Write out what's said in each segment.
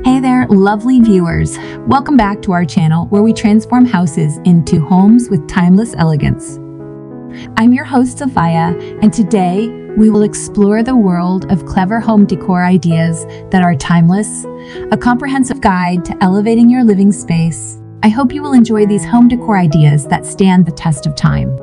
Hey there, lovely viewers. Welcome back to our channel where we transform houses into homes with timeless elegance. I'm your host, Sophia, and today we will explore the world of clever home decor ideas that are timeless, a comprehensive guide to elevating your living space. I hope you will enjoy these home decor ideas that stand the test of time.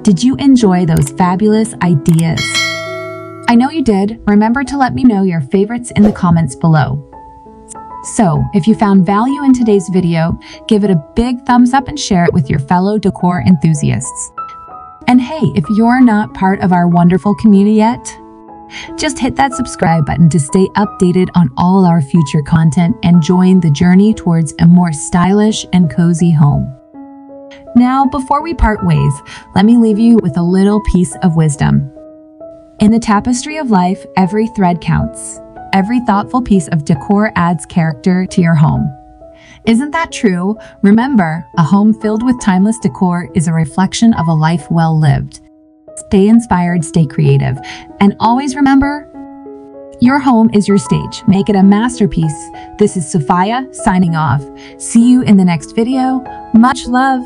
Did you enjoy those fabulous ideas? I know you did. Remember to let me know your favorites in the comments below. So, if you found value in today's video, give it a big thumbs up and share it with your fellow decor enthusiasts. And hey, if you're not part of our wonderful community yet, just hit that subscribe button to stay updated on all our future content and join the journey towards a more stylish and cozy home. Now, before we part ways, let me leave you with a little piece of wisdom. In the tapestry of life, every thread counts. Every thoughtful piece of decor adds character to your home. Isn't that true? Remember, a home filled with timeless decor is a reflection of a life well lived. Stay inspired, stay creative, and always remember, your home is your stage. Make it a masterpiece. This is Sophia signing off. See you in the next video. Much love.